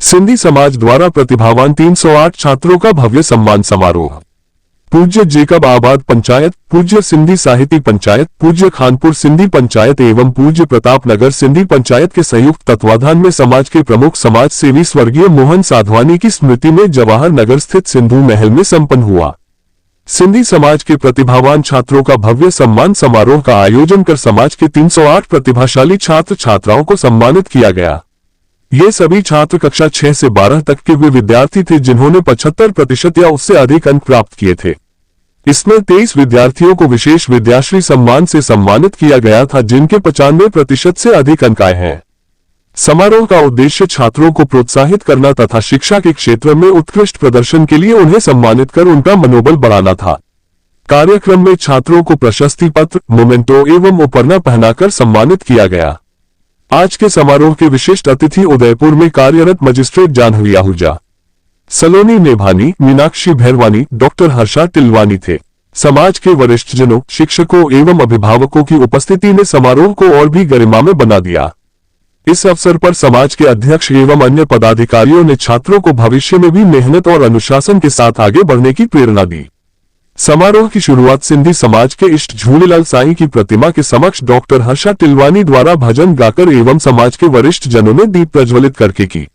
सिंधी समाज द्वारा प्रतिभावान 308 छात्रों का भव्य सम्मान समारोह। पूज्य जेकब आबाद पंचायत, पूज्य सिंधी साहिती पंचायत, पूज्य खानपुर सिंधी पंचायत एवं पूज्य प्रताप नगर सिंधी पंचायत के संयुक्त तत्वाधान में समाज के प्रमुख समाज सेवी स्वर्गीय मोहन साधवानी की स्मृति में जवाहर नगर स्थित सिंधु महल में संपन्न हुआ। सिंधी समाज के प्रतिभावान छात्रों का भव्य सम्मान समारोह का आयोजन कर समाज के 308 प्रतिभाशाली छात्र छात्राओं को सम्मानित किया गया। ये सभी छात्र कक्षा 6 से 12 तक के वे विद्यार्थी थे जिन्होंने 75% या उससे अधिक अंक प्राप्त किए थे। इसमें 23 विद्यार्थियों को विशेष विद्याश्री सम्मान से सम्मानित किया गया था, जिनके 95% से अधिक अंक आए हैं। समारोह का उद्देश्य छात्रों को प्रोत्साहित करना तथा शिक्षा के क्षेत्र में उत्कृष्ट प्रदर्शन के लिए उन्हें सम्मानित कर उनका मनोबल बढ़ाना था। कार्यक्रम में छात्रों को प्रशस्ति पत्र, मोमेंटो एवं उपरना पहनाकर सम्मानित किया गया। आज के समारोह के विशिष्ट अतिथि उदयपुर में कार्यरत मजिस्ट्रेट जाह्नवी आहूजा, सलोनी नेभानी, मीनाक्षी भैरवानी, डॉक्टर हर्षा टिलवानी थे। समाज के वरिष्ठजनों, शिक्षकों एवं अभिभावकों की उपस्थिति ने समारोह को और भी गरिमामय बना दिया। इस अवसर पर समाज के अध्यक्ष एवं अन्य पदाधिकारियों ने छात्रों को भविष्य में भी मेहनत और अनुशासन के साथ आगे बढ़ने की प्रेरणा दी। समारोह की शुरुआत सिंधी समाज के इष्ट झूलेलाल साईं की प्रतिमा के समक्ष डॉक्टर हर्षा टिलवानी द्वारा भजन गाकर एवं समाज के वरिष्ठ जनों ने दीप प्रज्वलित करके की।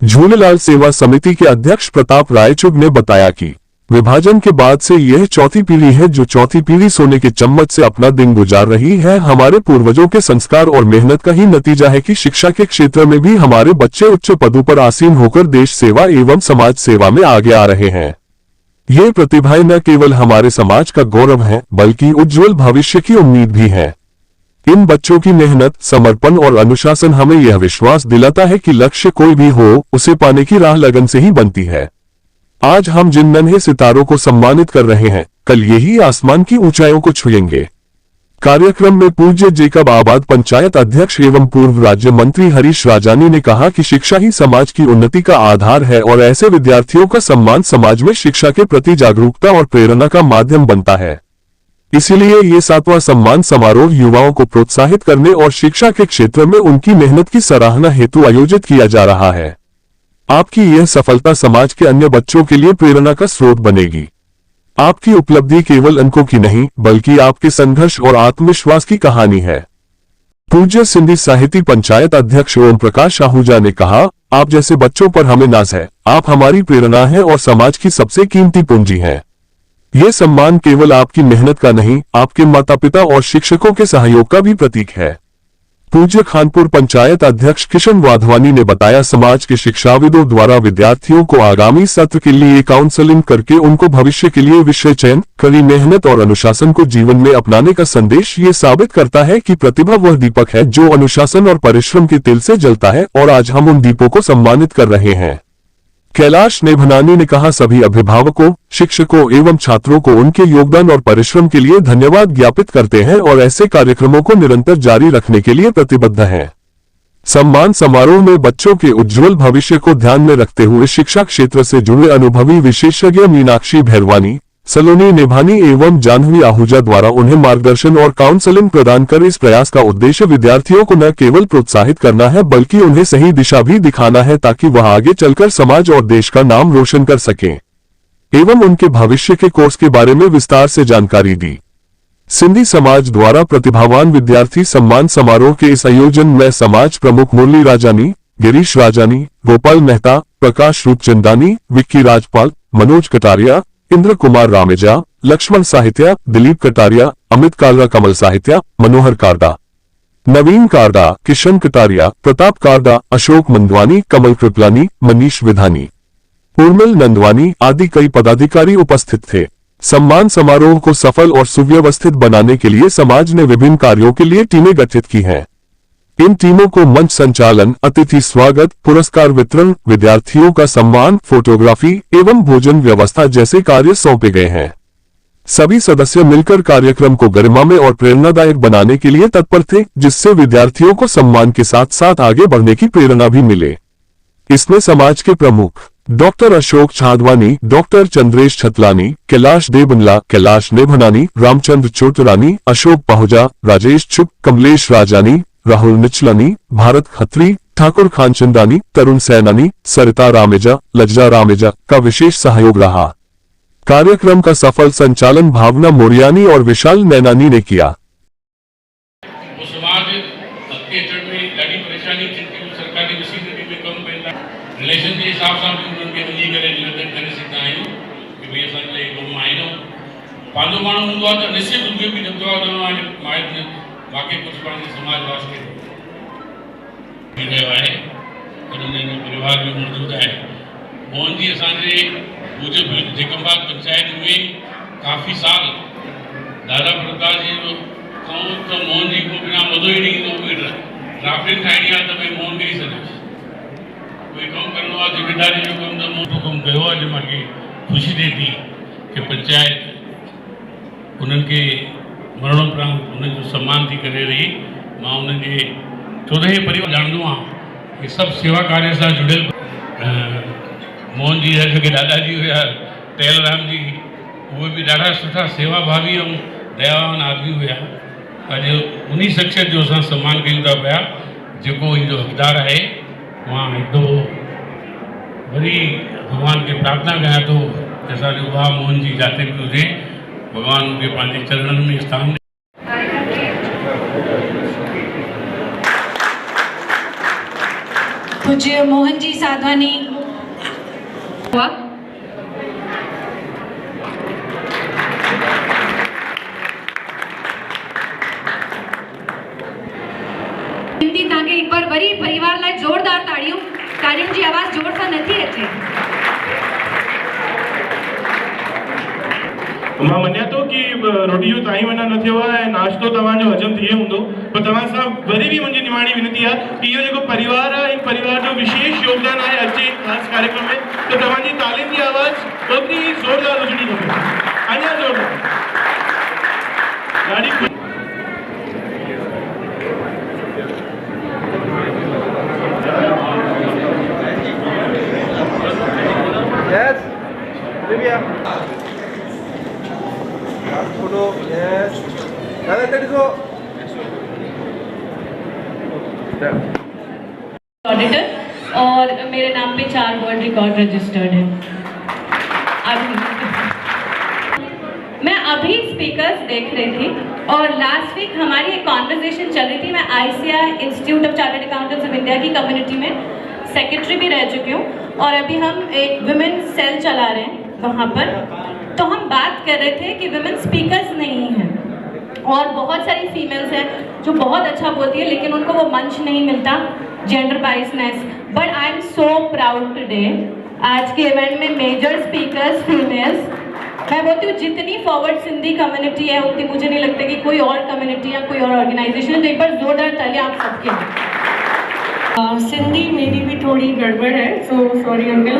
झूलेलाल सेवा समिति के अध्यक्ष प्रताप रायचुग ने बताया कि विभाजन के बाद से यह चौथी पीढ़ी है जो चौथी पीढ़ी सोने के चम्मच से अपना दिन गुजार रही है। हमारे पूर्वजों के संस्कार और मेहनत का ही नतीजा है कि शिक्षा के क्षेत्र में भी हमारे बच्चे उच्च पदों पर आसीन होकर देश सेवा एवं समाज सेवा में आगे आ रहे हैं। ये प्रतिभाएं न केवल हमारे समाज का गौरव है बल्कि उज्जवल भविष्य की उम्मीद भी है। इन बच्चों की मेहनत, समर्पण और अनुशासन हमें यह विश्वास दिलाता है कि लक्ष्य कोई भी हो, उसे पाने की राह लगन से ही बनती है। आज हम जिन नन्हे सितारों को सम्मानित कर रहे हैं, कल यही आसमान की ऊंचाइयों को छुएंगे। कार्यक्रम में पूज्य जेकब आबाद पंचायत अध्यक्ष एवं पूर्व राज्य मंत्री हरीश राजानी ने कहा कि शिक्षा ही समाज की उन्नति का आधार है और ऐसे विद्यार्थियों का सम्मान समाज में शिक्षा के प्रति जागरूकता और प्रेरणा का माध्यम बनता है। इसीलिए ये 7वां सम्मान समारोह युवाओं को प्रोत्साहित करने और शिक्षा के क्षेत्र में उनकी मेहनत की सराहना हेतु आयोजित किया जा रहा है। आपकी यह सफलता समाज के अन्य बच्चों के लिए प्रेरणा का स्रोत बनेगी। आपकी उपलब्धि केवल अंकों की नहीं बल्कि आपके संघर्ष और आत्मविश्वास की कहानी है। पूज्य सिंधी साहिती पंचायत अध्यक्ष ओम प्रकाश आहूजा ने कहा, आप जैसे बच्चों पर हमें नाज है। आप हमारी प्रेरणा है और समाज की सबसे कीमती पूंजी है। ये सम्मान केवल आपकी मेहनत का नहीं, आपके माता पिता और शिक्षकों के सहयोग का भी प्रतीक है। पूज्य खानपुर पंचायत अध्यक्ष किशन वाधवानी ने बताया, समाज के शिक्षाविदों द्वारा विद्यार्थियों को आगामी सत्र के लिए काउंसलिंग करके उनको भविष्य के लिए विषय चयन, कड़ी मेहनत और अनुशासन को जीवन में अपनाने का संदेश ये साबित करता है कि प्रतिभा वह दीपक है जो अनुशासन और परिश्रम के तेल से जलता है और आज हम उन दीपों को सम्मानित कर रहे हैं। कैलाश नेभनानी ने कहा, सभी अभिभावकों, शिक्षकों एवं छात्रों को उनके योगदान और परिश्रम के लिए धन्यवाद ज्ञापित करते हैं और ऐसे कार्यक्रमों को निरंतर जारी रखने के लिए प्रतिबद्ध हैं। सम्मान समारोह में बच्चों के उज्जवल भविष्य को ध्यान में रखते हुए शिक्षा क्षेत्र से जुड़े अनुभवी विशेषज्ञ मीनाक्षी भैरवानी, सलोनी नेभानी एवं जाह्नवी आहूजा द्वारा उन्हें मार्गदर्शन और काउंसलिंग प्रदान कर इस प्रयास का उद्देश्य विद्यार्थियों को न केवल प्रोत्साहित करना है बल्कि उन्हें सही दिशा भी दिखाना है ताकि वह आगे चलकर समाज और देश का नाम रोशन कर सकें एवं उनके भविष्य के कोर्स के बारे में विस्तार से जानकारी दी। सिंधी समाज द्वारा प्रतिभावान विद्यार्थी सम्मान समारोह के इस आयोजन में समाज प्रमुख मुरली राजानी, गिरीश राजानी, गोपाल मेहता, प्रकाश रूपचंदानी, विक्की राजपाल, मनोज कटारिया, इंद्र कुमार रामेजा, लक्ष्मण साहित्या, दिलीप कटारिया, अमित कालरा, कमल साहित्या, मनोहर कारडा, नवीन कारडा, किशन कटारिया, प्रताप कारडा, अशोक मंदवानी, कमल कृपलानी, मनीष विधानी, उर्मिल नंदवानी आदि कई पदाधिकारी उपस्थित थे। सम्मान समारोह को सफल और सुव्यवस्थित बनाने के लिए समाज ने विभिन्न कार्यों के लिए टीमें गठित की हैं। इन टीमों को मंच संचालन, अतिथि स्वागत, पुरस्कार वितरण, विद्यार्थियों का सम्मान, फोटोग्राफी एवं भोजन व्यवस्था जैसे कार्य सौंपे गए हैं। सभी सदस्य मिलकर कार्यक्रम को गरिमामय और प्रेरणादायक बनाने के लिए तत्पर थे, जिससे विद्यार्थियों को सम्मान के साथ साथ आगे बढ़ने की प्रेरणा भी मिले। इसमें समाज के प्रमुख डॉक्टर अशोक छादवानी, डॉक्टर चंद्रेश छतलानी, कैलाश देबनला, कैलाश नेभनानी, रामचंद्र चोटरानी, अशोक पहुजा, राजेश चुप, कमलेश राजानी, राहुल निचलानी, भारत खत्री, ठाकुर खानचंदानी, तरुण सैनानी, सरिता रामेजा, लज्जा रामेजा का विशेष सहयोग रहा। कार्यक्रम का सफल संचालन भावना मोरियानी और विशाल नैनानी ने किया। रिलेशन के हिसाब सां बि उन्हनि खे वञी करे निवेदन करे सघंदा आहियूं कि भई असांजो हिकु मुआइनो पंहिंजो माण्हू हूंदो आहे त निश्चित रूप में बि नंढो आहे वाक़ई कुझु पंहिंजे समाज वास्ते थी रहियो आहे और उन्हनि परिवार बि मौजूदु आहे। मोहन जी असांजे पूज्य जेकमबाग पंचायत में काफ़ी साल दादा प्रताप जी खां त मोहन जी को बिना मज़ो ई न ईंदो हुई। ड्राफ्टिंग ठाहिणी आहे त भई मोहन खे ई सॾियोसि, कोई कमु करिणो आहे ज़िमेदारी जो कमु त मोटो कमु कयो आहे। अॼु मूंखे ख़ुशी थिए थी कि पंचायत उन्हनि खे मरणोपरांत उन्हनि जो सम्मान थी करे रही। मां उन्हनि जे चौधरी परिवार ॼाणंदो आहियां कि सभु सेवा कार्य सां जुड़ियल मोहन जी जेके दादाजी हुया टेलराम जी, उहे बि ॾाढा सुठा सेवा भावी ऐं दयावान आदमी हुया। अॼु उन शख्सियत जो असां सम्मान कयूं था पिया जेको इन जो हक़दार आहे। मां हिकु वरी भगवान खे प्रार्थना कयां थो कि असांजो भाउ मोहन जी जिते बि हुजे भगवान उनखे पंहिंजे चरणनि में स्थान ॾे। पूज्य मोहन जी साधवानी हिंदी ताके एक बार वरी परिवार लाइ जोरदार ताड़ियों जी आवाज जोर सां नथी अचे। मां मञा थो कि रोटी जो टाइम अञा न थियो आहे, नाश्तो तव्हांजो हजम थी वियो हूंदो, पर तव्हां सां वरी बि मुंहिंजी निमाणी विनती आहे कि इहो जेको परिवार आहे, इन परिवार जो विशेष योगदान आहे अचे ख़ासि कार्यक्रम में, तो तव्हांजी तालीम जी आवाज़ ओतिरी ई ज़ोरदार हुजणी खपे, अञा ज़ोरदार। ॾाढी Yes, Livia. Photo. Yes. That is all. Auditor और मेरे नाम पे 4 वर्ड रिकॉर्ड रजिस्टर्ड है। मैं अभी स्पीकर्स देख रही थी और लास्ट वीक हमारी एक कॉन्वर्सेशन चल रही थी। मैं ICAI institute of chartered accountants of India की कम्युनिटी में सेक्रेटरी भी रह चुकी हूँ और अभी हम एक वुमेन सेल चला रहे हैं वहाँ पर। तो हम बात कर रहे थे कि वुमेन स्पीकर्स नहीं हैं और बहुत सारी फीमेल्स हैं जो बहुत अच्छा बोलती है लेकिन उनको वो मंच नहीं मिलता, gender बाइसनेस। But I am so proud today आज के इवेंट में मेजर स्पीकर्स फीमेल्स। मैं बोलती हूँ जितनी फॉरवर्ड सिंधी कम्युनिटी है उतनी मुझे नहीं लगता कि कोई और कम्युनिटी या कोई और ऑर्गेनाइजेशन है। तो एक बार जोरदार तालियां आप सबके। सिंधी मेरी भी थोड़ी गड़बड़ है, सो सॉरी अंकल।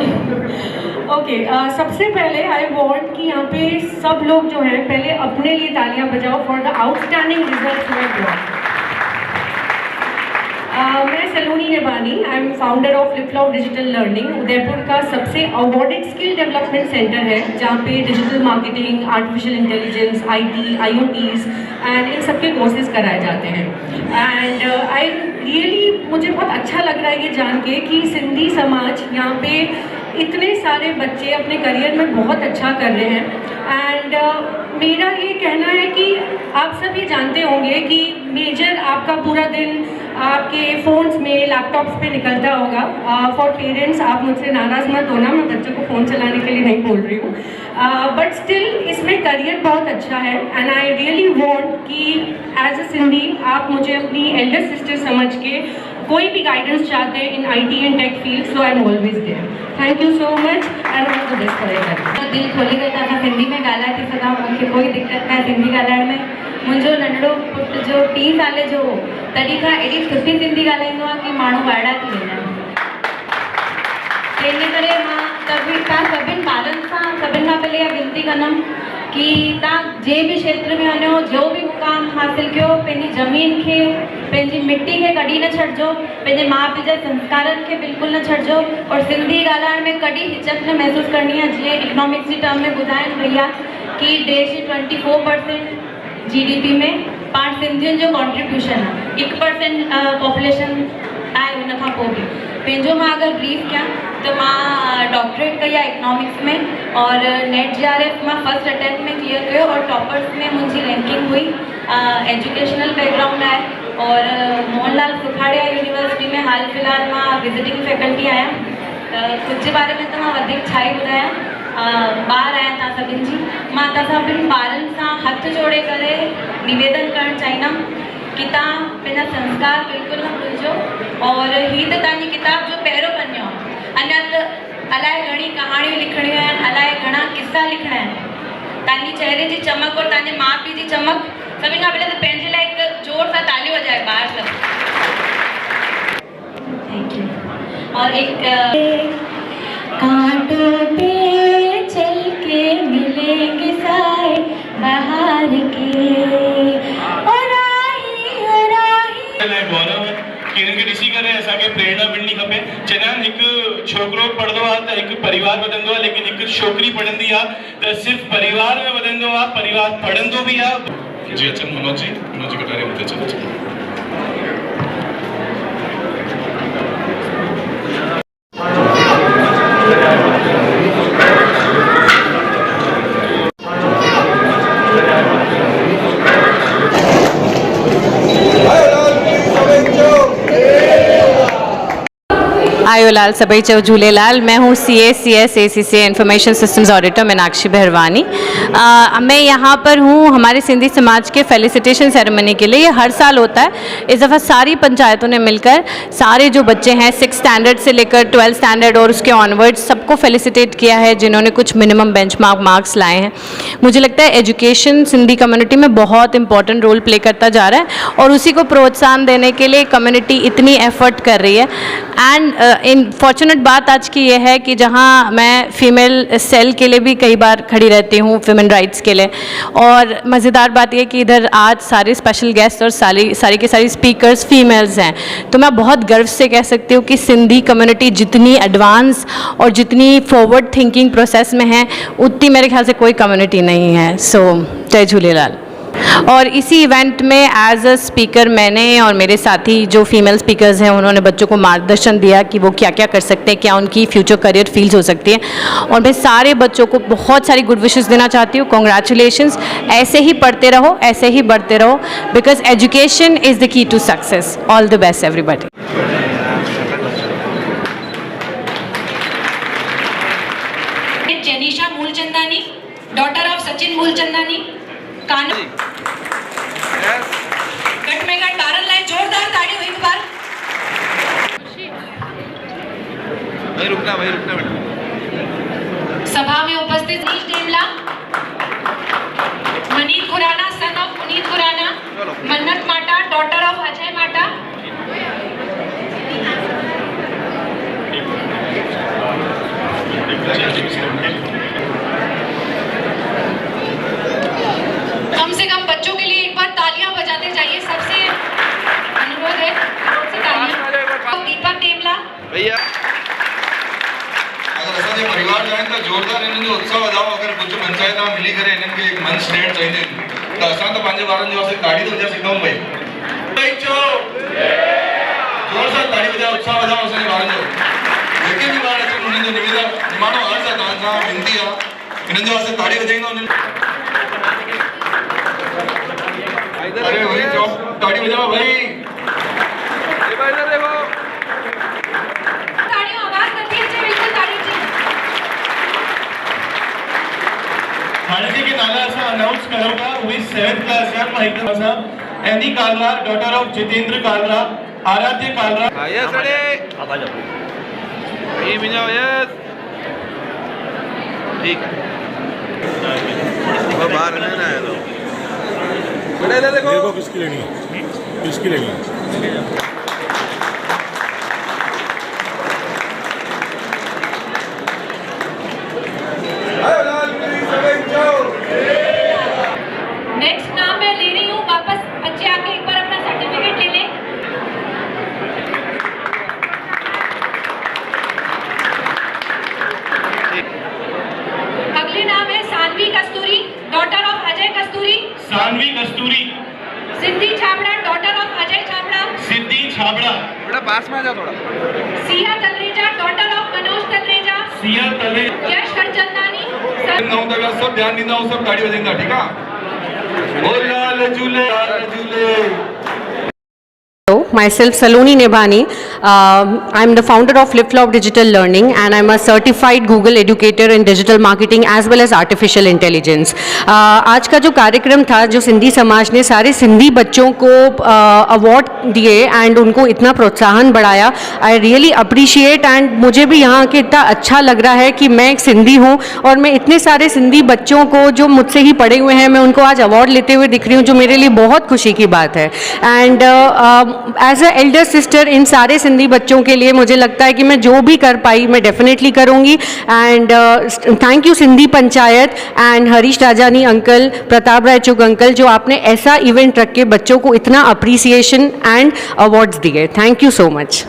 ओके, सबसे पहले आई वांट कि यहाँ पे सब लोग जो हैं पहले अपने लिए तालियां बजाओ फॉर द आउटस्टैंडिंग रिजल्ट। मैं Saloni Nebani, I am founder of flip flop digital learning. Udaipur का सबसे अवॉर्डेड स्किल डेवलपमेंट सेंटर है जहाँ पे digital marketing, artificial intelligence, IT, IoTs and इन सब के कोर्सेज कराए जाते हैं। एंड आई रियली मुझे बहुत अच्छा लग रहा है ये जान के कि सिंधी समाज यहाँ पे इतने सारे बच्चे अपने करियर में बहुत अच्छा कर रहे हैं। एंड मेरा ये कहना है कि आप सब ये जानते होंगे कि मेजर आपका पूरा दिन आपके फ़ोन्स में, लैपटॉप्स पे निकलता होगा। फॉर पेरेंट्स आप मुझसे नाराज़ मत होना, मैं बच्चों को फ़ोन चलाने के लिए नहीं बोल रही हूँ, बट स्टिल इसमें करियर बहुत अच्छा है। एंड आई रियली वांट कि एज अ सिंधी आप मुझे अपनी एल्डर सिस्टर समझ के कोई भी गाइडेंस चाहते हैं in IT and tech field, so I am always there. Thank you so much and all the best for your दिल खोली करे था सिंधी में ॻाल्हाए थी सघां, मूंखे कोई दिक़त न आहे सिंधी ॻाल्हाइण में। मुंहिंजो नंढड़ो पुटु जो 3 साल जो हो तॾहिं खां एॾी सुठी सिंधी ॻाल्हाईंदो आहे कि माण्हू वाइड़ा थी वेंदा आहिनि। तंहिंजे करे मां तव्हां सभिनि ॿारनि सां सभिनि खां पहले इहा विनती कंदमि कि तव्हां जे बि क्षेत्र में वञो, जो बि मुक़ाम हासिल कयो, पंहिंजी ज़मीन खे, पंहिंजी मिट्टी खे कॾहिं न छॾिजो, पंहिंजे माउ पीउ जे संस्कारनि खे बिल्कुलु न छॾिजो और सिंधी ॻाल्हाइण में कॾहिं हिचक न महसूसु करणी आहे। जीअं इकोनॉमिक्स जी टर्म में ॿुधाइनि भैया कि देश जी 24% GDP में पाण सिंधियुनि जो कॉन्ट्रीब्यूशन आहे, 1% पॉपुलेशन आहे उन खां पोइ बि पंहिंजो मां अगरि ब्रीफ कयां त मां डॉक्टरेट कई आहे इकनॉमिक्स में और नेट JRF मां फर्स्ट अटैम्प्ट में क्लियर कयो और टॉपर्स में मुंहिंजी रैंकिंग हुई। एजुकेशनल बैकग्राउंड आहे और मोहनलाल सुखाड़िया यूनिवर्सिटी में हाल फिलहाल मां विजिटिंग फैकल्टी आहियां। ख़ुदि जे बारे में त मां वधीक छा ई ॿुधायां, ॿार आहियां तव्हां सभिनि जी। मां तव्हां सभिनि ॿारनि सां हथ जोड़े करे निवेदन करणु चाहींदमि कि तव्हां पंहिंजा संस्कार बिल्कुलु न भुलिजो और हीअ त तव्हांजी किताब जो पहिरियों पन्नो आहे, अञा त अलाए घणी कहाणियूं लिखणियूं आहिनि, अलाए घणा किस्सा लिखणा आहिनि। तव्हांजी चेहरे जी चमक और तव्हांजे माउ पीउ जी चमक, सभिनि खां पहले त पंहिंजे लाइ हिकु जोर सां तालियूं वॼाए ॿार सब। Thank you. और एक कांटों पे चल के मिलेंगे साए बाहर के और गौरव है कि इनके ॾिसी करे असांखे प्रेरणा मिलणी खपे। चवंदा आहिनि हिकु छोकिरो पढ़ंदो आहे त हिकु परिवार वधंदो आहे, लेकिन हिकु छोकिरी पढ़ंदी आहे त सिर्फ़ु परिवार में वधंदो आहे, परिवार पढ़ंदो बि आहे। जी अचनि मनोज जी कटारिया मथे अचनि। आयोलाल सभई चओ झूलेलाल। मैं हूँ CACS ACCA information systems auditor Meenakshi Baharwani. मैं यहाँ पर हूँ हमारे सिंधी समाज के फेलिसिटेशन सेरेमनी के लिए। ये हर साल होता है। इस दफ़ा सारी पंचायतों ने मिलकर सारे जो बच्चे हैं 6th स्टैंडर्ड से लेकर 12th स्टैंडर्ड और उसके ऑनवर्ड्स सबको फेलिसिटेट किया है जिन्होंने कुछ मिनिमम बेंचमार्क मार्क्स लाए हैं। मुझे लगता है एजुकेशन सिंधी कम्युनिटी में बहुत इंपॉर्टेंट रोल प्ले करता जा रहा है और उसी को प्रोत्साहन देने के लिए कम्युनिटी इतनी एफर्ट कर रही है। एंड फॉर्चुनेट बात आज की ये है कि जहाँ मैं फ़ीमेल सेल के लिए भी कई बार खड़ी रहती हूँ फ़िमेन राइट्स के लिए, और मज़ेदार बात ये कि इधर आज सारे स्पेशल गेस्ट और सारी के सारी स्पीकर्स फीमेल्स हैं। तो मैं बहुत गर्व से कह सकती हूँ कि सिंधी कम्युनिटी जितनी एडवांस और जितनी फॉरवर्ड थिंकिंग प्रोसेस में है उतनी मेरे ख्याल से कोई कम्युनिटी नहीं है। सो जय झूलेलाल। और इसी इवेंट में एज अ स्पीकर मैंने और मेरे साथी जो फीमेल स्पीकर्स हैं उन्होंने बच्चों को मार्गदर्शन दिया कि वो क्या क्या कर सकते हैं, क्या उनकी फ्यूचर करियर फील्ड्स हो सकती हैं। और मैं सारे बच्चों को बहुत सारी गुड विशेस देना चाहती हूँ। कॉन्ग्रेचुलेशंस। ऐसे ही पढ़ते रहो, ऐसे ही बढ़ते रहो, because education is the key to success. All the best everybody. Jenisha Mulchandani, daughter of Sachin Mulchandani, कानू घट में घट 12 लाइन जोरदार ताड़ियों एक बार। भाई रुकना बेटा। सभा में उपस्थित नीश डेमला, मनीत खुराना सन ऑफ पुनीत खुराना, मन्नत माटा डॉटर ऑफ अजय माटा, कम से कम बच्चों के लिए एक बार तालियां बजाते जाइए। सबसे अनुरोध है तालियां। दीपक डेमला भैया अगर असांजे परिवार जाइन त जोरदार इन्हनि जो उत्साह वधाओ। अगर कुझु पंचायत में मिली करे इन्हनि खे एक मंच ॾियणु चाहिए त असां त पंहिंजे ॿारनि जो वास्ते ताड़ी तो वॼाए सघूं। भाई चओ जोर सां ताड़ी वॼाओ, उत्साह वधाओ असांजे ॿारनि जो। जेके बि ॿार अचनि उन्हनि जो निवेदन निमाणो अर्ज़ु आहे तव्हां सां, विनती आहे इन्हनि जे वास्ते ताड़ी वॼाईंदा उन्हनि। अरे भाई चओ ताड़ी वॼाओ भाई। इधर देखो ताड़ियों आवाज करती है बिल्कुल ताड़ी जी। हाणे जेके नाला असां अनाउंस कयूं था उहे 7th क्लास जा। मां हिकु असां any Kalra, daughter of Jitendra Kalra, आराध्य कालरा। यस अरे ये मिला यस ठीक है। वो बाहर रहना है तो बड़े इधर देखो। देखो किसकी लेनी है, किसकी लेनी है। नेक्स्ट नाम मैं ले रही हूँ, वापस बच्चे आके एक बार अपना सर्टिफिकेट ले लें। अगले नाम है Saanvi Kasturi, daughter of Ajay Kasturi. Saanvi Kasturi, Siddhi Chhabra, daughter of Ajay Chhabra. Siddhi पास में आ जाओ थोड़ा। सिया तलरेजा, डॉटर ऑफ मनोज तलरेजा, सिया तलरेजा, यश हरचंदानी, सब ध्यान देना, सब गाड़ी बजेगा, ठीक है? ओ लाल झूले, लाल झूले। Myself Saloni Nebhani. I'm the founder of FlipFlop Digital Learning and I'm a certified Google educator in digital marketing as well as artificial intelligence. आज का जो कार्यक्रम था, जो सिंधी समाज ने सारे सिंधी बच्चों को अवार्ड दिए एंड उनको इतना प्रोत्साहन बढ़ाया, आई रियली अप्रिशिएट एंड मुझे भी यहाँ के इतना अच्छा लग रहा है कि मैं एक सिंधी हूँ और मैं इतने सारे सिंधी बच्चों को जो मुझसे ही पढ़े हुए हैं, मैं उनको आज अवार्ड लेते हुए दिख रही हूँ, जो मेरे लिए बहुत खुशी की बात है। And as a elder sister इन सारे सिंधी बच्चों के लिए मुझे लगता है कि मैं जो भी कर पाई मैं डेफिनेटली करूँगी। And thank you Sindhi panchayat and Harish Rajani uncle, Pratap Rai Chugh uncle, जो आपने ऐसा इवेंट रख के बच्चों को इतना अप्रिसिएशन एंड अवार्ड्स दिए। Thank you so much.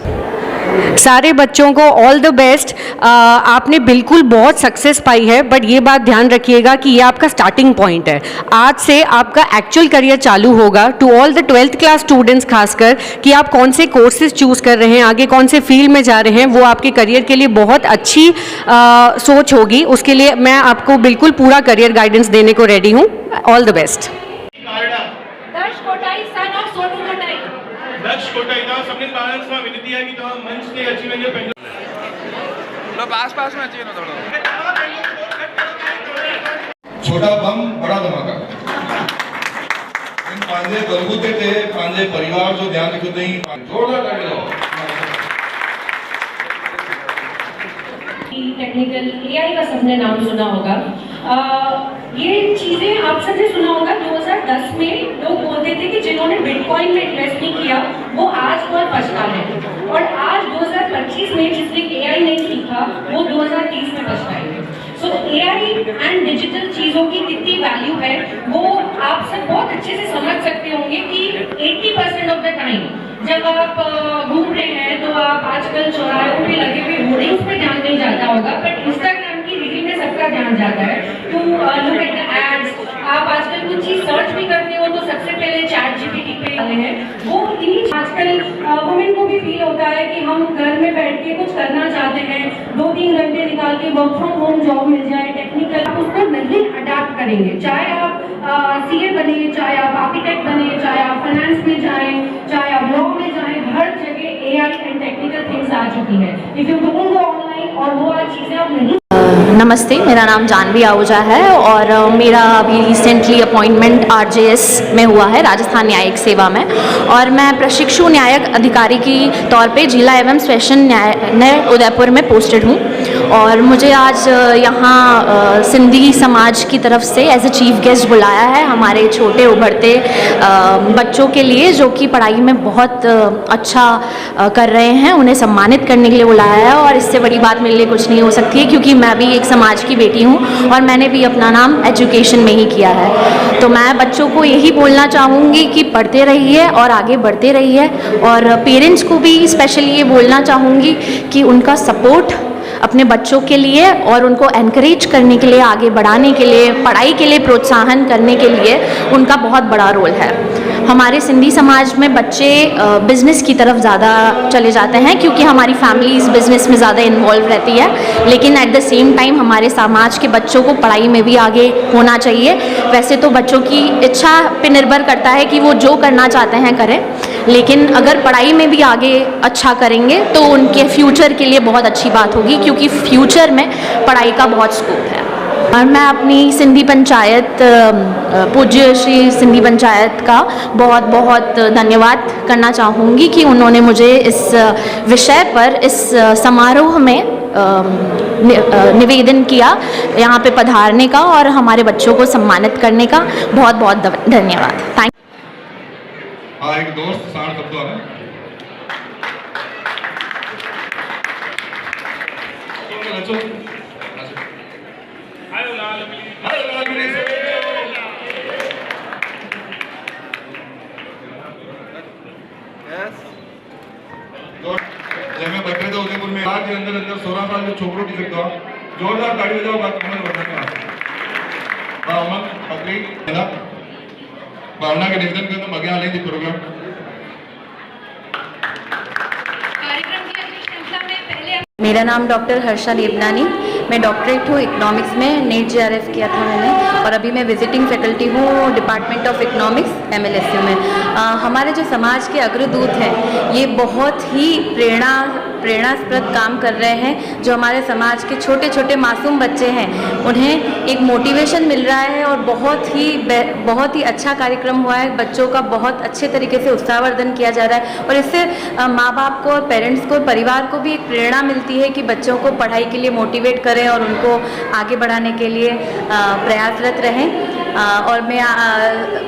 सारे बच्चों को ऑल द बेस्ट। आपने बिल्कुल बहुत सक्सेस पाई है, बट ये बात ध्यान रखिएगा कि ये आपका स्टार्टिंग पॉइंट है। आज से आपका एक्चुअल करियर चालू होगा। To all the 12th class students खासकर, कि आप कौन से कोर्सेज चूज़ कर रहे हैं, आगे कौन से फील्ड में जा रहे हैं, वो आपके करियर के लिए बहुत अच्छी सोच होगी। उसके लिए मैं आपको बिल्कुल पूरा करियर गाइडेंस देने को रेडी हूँ। All the best. Daksh Kotai था सबने बारन सां विनती है कि तव्हां मंच ते अची वञो, पंहिंजो लो पास में अची वञो थोरो। छोटा बम बड़ा धमाका। इन पंहिंजे बलबूते ते पंहिंजे परिवार जो ध्यान रखो तई, जोरदार ताली दो। टेक्निकल एआई का सबने नाम सुना होगा। ये चीज़ें आप सबने सुना होगा। 2010 में लोग बोलते थे कि जिन्होंने बिटकॉइन में इन्वेस्ट नहीं किया वो आज बहुत पछता है, और आज 2025 में जिसने एआई नहीं सीखा वो 2030 में पछताएंगे। सो एआई एंड डिजिटल चीज़ों की कितनी वैल्यू है वो आप सब बहुत अच्छे से समझ सकते होंगे कि 80% ऑफ द टाइम जब आप घूम रहे हैं तो आप आजकल चौराहों पे लगे हुए होर्डिंग्स पे ध्यान नहीं जाता होगा, बट इंस्टाग्राम की रील में सबका ध्यान जाता है to look at the ads. आप आजकल कुछ चीज सर्च भी करते हो तो सबसे पहले चैट जीपीटी पे आते हैं। वो इन्हीं आजकल वुमेन को भी फील होता है कि हम घर में बैठ के कुछ करना चाहते हैं, 2-3 घंटे निकाल के वर्क फ्रॉम होम जॉब मिल जाए टेक्निकल, आप उसको नहीं अडाप्ट करेंगे। चाहे आप सीए बने, चाहे आप आर्किटेक्ट बने, चाहे आप फाइनेंस में जाएं, चाहे आप लॉ में जाएं, हर जगह एआई एंड टेक्निकल थिंग्स आ चुकी है। If you don't go online और वो आज चीजें आप नहीं। नमस्ते, मेरा नाम जानवी आहूजा है और मेरा अभी रिसेंटली अपॉइंटमेंट आरजेएस में हुआ है, राजस्थान न्यायिक सेवा में, और मैं प्रशिक्षु न्यायिक अधिकारी की तौर पे जिला एवं सेशन न्यायालय उदयपुर में पोस्टेड हूँ। और मुझे आज यहाँ सिंधी समाज की तरफ से एज ए चीफ गेस्ट बुलाया है हमारे छोटे उभरते बच्चों के लिए, जो कि पढ़ाई में बहुत अच्छा कर रहे हैं, उन्हें सम्मानित करने के लिए बुलाया है। और इससे बड़ी बात मेरे लिए कुछ नहीं हो सकती है, क्योंकि मैं भी एक समाज की बेटी हूँ और मैंने भी अपना नाम एजुकेशन में ही किया है। तो मैं बच्चों को यही बोलना चाहूँगी कि पढ़ते रहिए और आगे बढ़ते रहिए, और पेरेंट्स को भी स्पेशली ये बोलना चाहूँगी कि उनका सपोर्ट अपने बच्चों के लिए और उनको एनकरेज करने के लिए, आगे बढ़ाने के लिए, पढ़ाई के लिए प्रोत्साहन करने के लिए उनका बहुत बड़ा रोल है। हमारे सिंधी समाज में बच्चे बिज़नेस की तरफ ज़्यादा चले जाते हैं क्योंकि हमारी फैमिली इस बिज़नेस में ज़्यादा इन्वॉल्व रहती है, लेकिन एट द सेम टाइम हमारे समाज के बच्चों को पढ़ाई में भी आगे होना चाहिए। वैसे तो बच्चों की इच्छा पे निर्भर करता है कि वो जो करना चाहते हैं करें, लेकिन अगर पढ़ाई में भी आगे अच्छा करेंगे तो उनके फ्यूचर के लिए बहुत अच्छी बात होगी, क्योंकि फ्यूचर में पढ़ाई का बहुत स्कोप है। और मैं अपनी सिंधी पंचायत, पूज्य श्री सिंधी पंचायत का बहुत बहुत धन्यवाद करना चाहूँगी कि उन्होंने मुझे इस विषय पर, इस समारोह में निवेदन किया, यहाँ पे पधारने का और हमारे बच्चों को सम्मानित करने का बहुत बहुत धन्यवाद। Thank you. हाँ, एक दोस्त साठ शब्दों है जैमें बैठे थे उदयपुर में आज के अंदर 16 साल जो छोकरो थी सकता, जोरदार ताड़ी बजाओ। बात कमल बढ़ना का अमन पकड़ी है ना, भावना के निवेदन करते मगे आने थी प्रोग्राम। मेरा नाम डॉक्टर हर्षा देवनानी, मैं डॉक्टरेट हूँ इकोनॉमिक्स में, नेट जेआरएफ किया था मैंने और अभी मैं विजिटिंग फैकल्टी हूँ डिपार्टमेंट ऑफ इकोनॉमिक्स एमएलएसयू में। हमारे जो समाज के अग्रदूत हैं ये बहुत ही प्रेरणास्पद काम कर रहे हैं। जो हमारे समाज के छोटे छोटे मासूम बच्चे हैं उन्हें एक मोटिवेशन मिल रहा है और बहुत ही अच्छा कार्यक्रम हुआ है। बच्चों का बहुत अच्छे तरीके से उत्साहवर्धन किया जा रहा है और इससे माँ बाप को और पेरेंट्स को, परिवार को भी एक प्रेरणा मिलती है कि बच्चों को पढ़ाई के लिए मोटिवेट करें और उनको आगे बढ़ाने के लिए प्रयासरत रहें। और मैं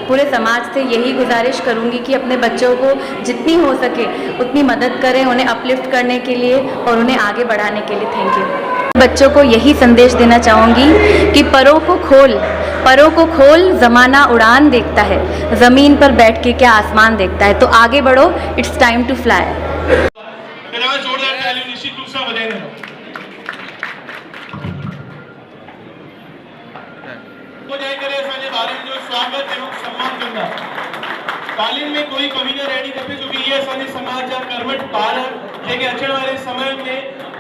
पूरे समाज से यही गुजारिश करूंगी कि अपने बच्चों को जितनी हो सके उतनी मदद करें, उन्हें अपलिफ्ट करने के लिए और उन्हें आगे बढ़ाने के लिए। Thank you. बच्चों को यही संदेश देना चाहूँगी कि परों को खोल, ज़माना उड़ान देखता है, ज़मीन पर बैठ के क्या आसमान देखता है। तो आगे बढ़ो, इट्स टाइम टू फ्लाई। जोरदार तालियों निश्चित रूप से बधाई। तो जय करे असांजे ॿारनि जो स्वागत एवं सम्मान कंदा। तालीम में कोई कमी न रहनी खपे क्योंकि ये असांजे समाज जा कर्मठ ॿार जेके अचण वारे समय में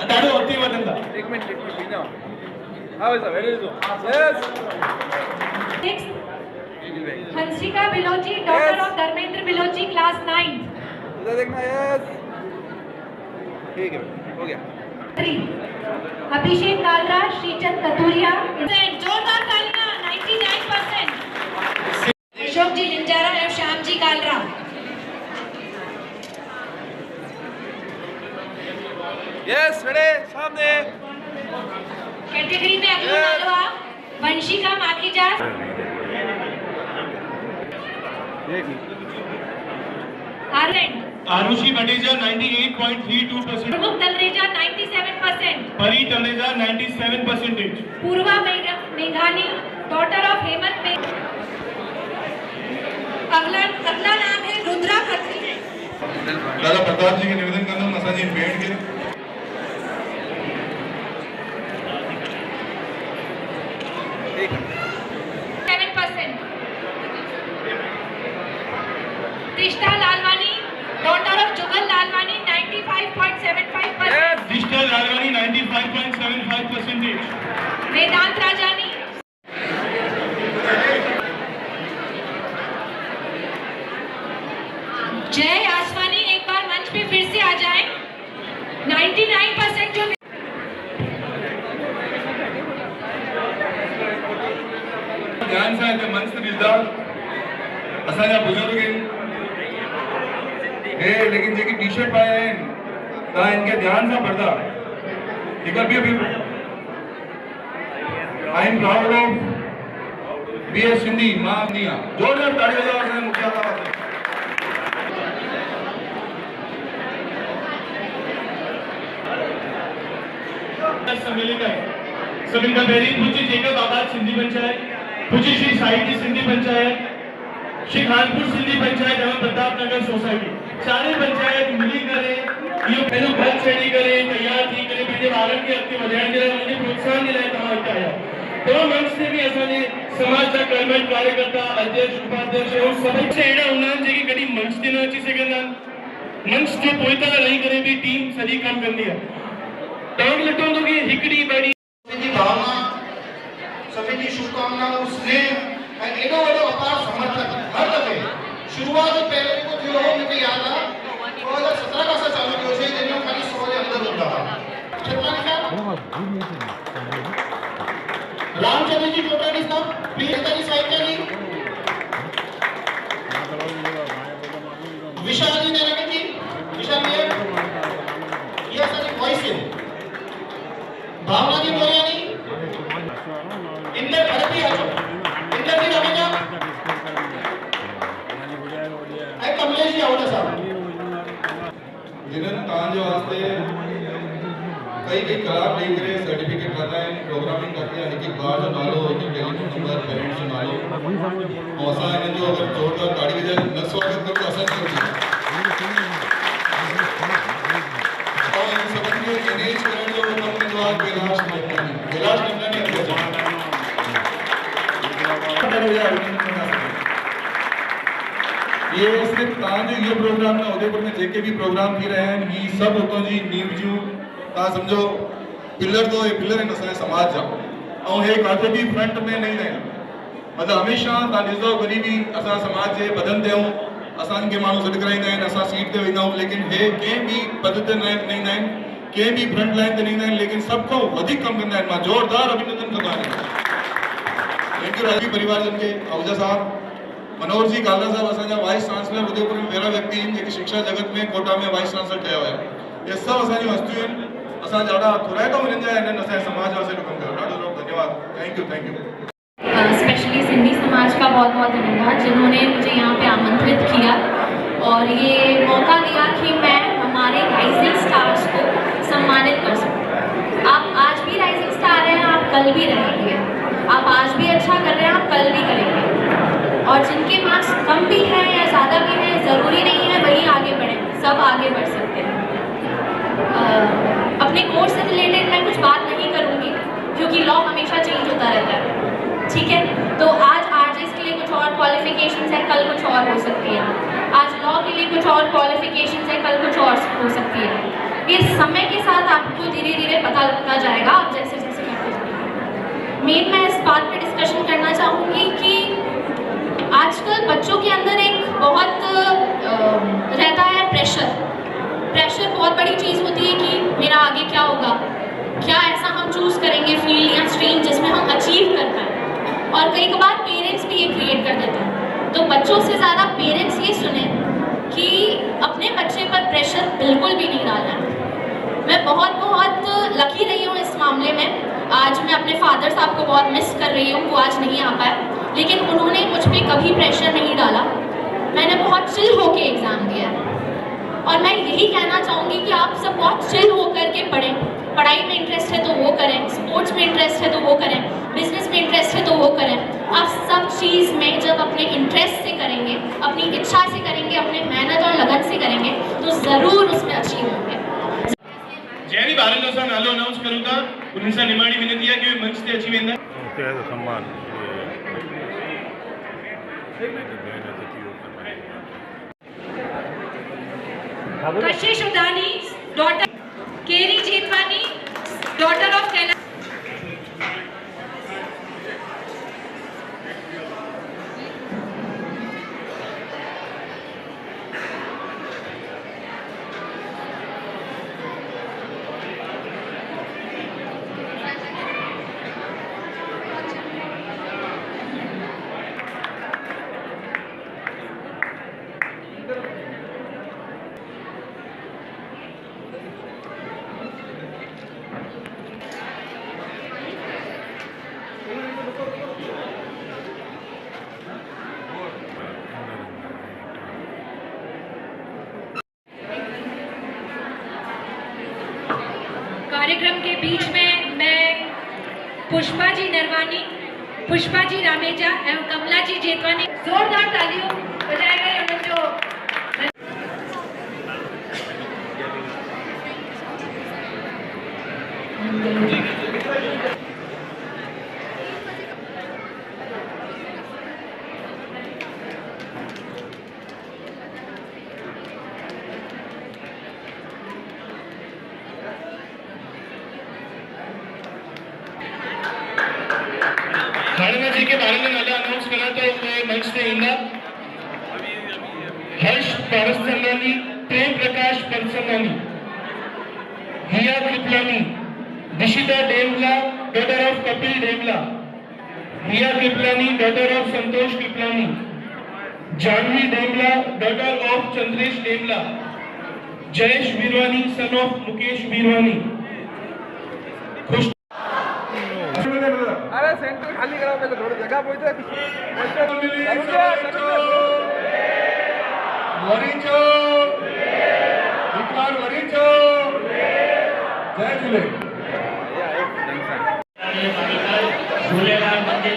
ॾाढो अॻिते वधंदा। एक मिनट बीना हां sir very good yes. Hansika Bilochi, daughter of Dharmendra Bilochi, class 9। इधर देखना यस। ठीक है हो गया। 3 अभिषेक कालरा, श्रीचंद कथुरिया। जोरदार तालियां। 99%। अशोक जी लिंजारा और श्याम जी कालरा। यस रेडी सामने। कैटेगरी में अगला मालवा वंशिका माखीजा। आर्यन आरुषि बटेजा 98.32%, प्रमुख तलरेजा 97%, परी तलरेजा 97%, पूर्वा मेघानी, डॉटर ऑफ हेमंत मेघ। अगला नाम है रुद्रा खत्री। दादा प्रताप जी के निवेदन करना मसा जी बैठ के 7%। तिष्ठा लालवानी, डॉटर ऑफ जुगल लालवानी 95.75%। दिष्टा लालवानी 95.75%। वेदांत राजानी, जय आसवानी एक बार मंच पे फिर से आ जाएं। 99% जो ध्यान से हिते मंच ते ॾिसंदा असांजा बुजुर्ग हे लेकिन जेकी टी शर्ट पाया आहिनि तव्हां इनके ध्यान सां पढ़ंदा। हिकु बि I am proud of BS Sindhi मां दिया। जोरदार ताड़ी बजाओ असांजे मुखिया साहब। सम्मिलित है सभिनि खां पहिरीं पूज्य जेकब आबाद सिंधी पंचायत, पूज्य श्री साहित्य सिंधी पंचायत, श्री खानपुर सिंधी पंचायत एवं प्रताप नगर सोसाइटी सारे पंचायत मिली करे इहो पहिरियों घर छॾी करे तैयार थी करे पंहिंजे ॿारनि खे अॻिते वधाइण जे लाइ उनखे प्रोत्साहन जे लाइ तव्हां हिते आया। तव्हां मंच ते बि असांजे समाज जा कर्मठ कार्यकर्ता, अध्यक्ष, उपाध्यक्ष ऐं सभई अहिड़ा हूंदा आहिनि जेके कॾहिं मंच ते न अची सघंदा आहिनि। मंच जे पोइ तां रही करे बि टीम सॼी कमु कंदी आहे। तव्हांखे लॻंदो हूंदो कि हिकिड़ी ॿड़ी सभी भावना, सभी शुभकामनाओं, स्नेह ऐं एॾो वॾो अपार समर्थन हर दफ़े शुरूआत पहले को थियो हो। मूंखे यादि आहे 2017 खां असां चालू कयोसीं जंहिंमें ख़ाली 100 जे अंदरि हूंदा हुआ। रामचंद्र जी फोटो ॾिसंदा प्लीज ताजी साइड ते जी। विशाल जी ने जी विशाल ये असांजी वॉइस है। भावना जी बोलियानी इंदर भरती आजो इंदर जी रमेजा आई कमलेश जी आवड़ा साहब जिन्हनि तव्हांजे वास्ते कई कलाक ॾेई करे सर्टिफिकेट ठाता आहिनि, प्रोग्रामिंग करते हैं, हिकु ॿार जो नालो, हिकु टेलीफोन नंबर, पेरेंट्स जो नालो ऐं असां हिननि जो अगरि जोरदार ताड़ी वॼाए न स्वागत कयूं त असां कीअं और इन सभिनि खे मैनेज करण जो कमु कंदो आहे कैलाश नंदनी ये सिर्फ तव्हांजो इहो प्रोग्राम न, उदयपुर में जेके भी प्रोग्राम थी रहे हैं ये सब उतो जी नींव जूं तव्हां सम्झो पिलर तो ये पिलर आहिनि असांजे समाज जा ऐं हे काथे बि फ्रंट में न ईंदा आहिनि मतिलबु हमेशह तव्हां ॾिसंदो कॾहिं बि असां समाज जे पदनि ते आहियूं असांखे माण्हू सॾु कराईंदा आहिनि असां सीट ते वेंदा आहियूं लेकिन हे कंहिं बि पद ते न ईंदा आहिनि कंहिं बि फ्रंट लाइन ते न ईंदा आहिनि लेकिन सभ खां वधीक कमु कंदा आहिनि मां ज़ोरदार अभिनंदन कंदो आहियां थैंक यू राजवी परिवार जन खे आहूजा साहब मनोहर जी काला साहब असांजा वाइस चांसलर उदयपुर में पहिरा व्यक्ति आहिनि जेके शिक्षा जगत में कोटा में वाइस चांसलर ठहिया हुआ ये सभु असांजी हस्तियूं आहिनि असां ॾाढा थोराइता हुननि जा आहिनि असांजे समाज वास्ते कमु कयो ॾाढो ॾाढो धन्यवाद थैंक यू स्पेशली सिंधी समाज का बहुत बहुत धन्यवाद जिन्होंने मुझे यहाँ पे आमंत्रित किया और ये मौका दिया कि मैं हमारे राइजिंग स्टार्स को सम्मानित कर सकूँ। आप आज भी राइजिंग स्टार हैं, आप कल भी रहेंगे, आप आज भी अच्छा कर रहे हैं, आप कल भी करेंगे और जिनके मार्क्स कम भी हैं या ज़्यादा भी हैं ज़रूरी नहीं है वही आगे बढ़ें, सब आगे बढ़ सकते हैं। अपने कोर्स से रिलेटेड मैं कुछ बात नहीं करूँगी क्योंकि लॉ हमेशा चेंज होता रहता है, ठीक है। तो आज आरजेएस के लिए कुछ और क्वालिफिकेशंस है, कल कुछ और हो सकती है। आज लॉ के लिए कुछ और क्वालिफिकेशंस है, कल कुछ और हो सकती है। ये समय के साथ आपको धीरे धीरे पता लगता जाएगा आप जैसे जैसे करते जाएंगे। मेन मैं इस बात पे डिस्कशन करना चाहूँगी कि आजकल बच्चों के अंदर एक बहुत रहता है प्रेशर बहुत बड़ी चीज़ होती है कि मेरा आगे क्या होगा, क्या ऐसा हम चूज़ करेंगे फील्ड या स्ट्रीम जिसमें हम अचीव कर पाएँ और कई बार पेरेंट्स भी ये क्रिएट कर देते हैं। तो बच्चों से ज़्यादा पेरेंट्स ये सुने कि अपने बच्चे पर प्रेशर बिल्कुल भी नहीं डालना है। मैं बहुत लकी रही हूँ इस मामले में। आज मैं अपने फादर साहब को बहुत मिस कर रही हूँ, वो आज नहीं आ पाए, लेकिन उन्होंने मुझ पर कभी प्रेशर नहीं डाला। मैंने बहुत चिल होकर एग्ज़ाम दिया है और मैं यही कहना चाहूँगी कि आप सब बहुत चिल होकर के पढ़ें। पढ़ाई में इंटरेस्ट है तो वो करें, स्पोर्ट्स में इंटरेस्ट है तो वो करें, बिजनेस में इंटरेस्ट है तो वो करें। आप सब चीज़ में जब अपने इंटरेस्ट से करेंगे, अपनी इच्छा से करेंगे, अपने मेहनत और लगन से करेंगे तो ज़रूर उसमें अचीव होंगे। जय भी ॿारनि जो असां नालो अनाउंस करूं था उन्हनि सां निमाणी विनती आहे कि उहे मंच ते अची वेंदा। सम्मान कशिश उदानी डॉटर केरी जेतवानी डॉटर ऑफ कैलाश कार्यक्रम के बीच में मैं पुष्पा जी नरवानी, पुष्पा जी रामेजा एवं कमला जी जेतवानी जोरदार तालियों बजाए गए उन्हें जो हाणे जी के बारे में नाला अनाउंस करा तो मंच से ईंदा Harsh Paraschandani, Prem Prakash Parsangani, Hiya Kripalani, Dishita Demla daughter of Kapil Demla, Hiya Kripalani daughter of Santosh Kripalani, Janvi Demla daughter of Chandresh Demla, Jayesh Virwani son of Mukesh Virwani. अरे सेंटर खाली कराओ पहले थोड़ी जगह पहुंचे वरीचो विक्रांत वरीचो जय झूले झूलेलाल मंदिर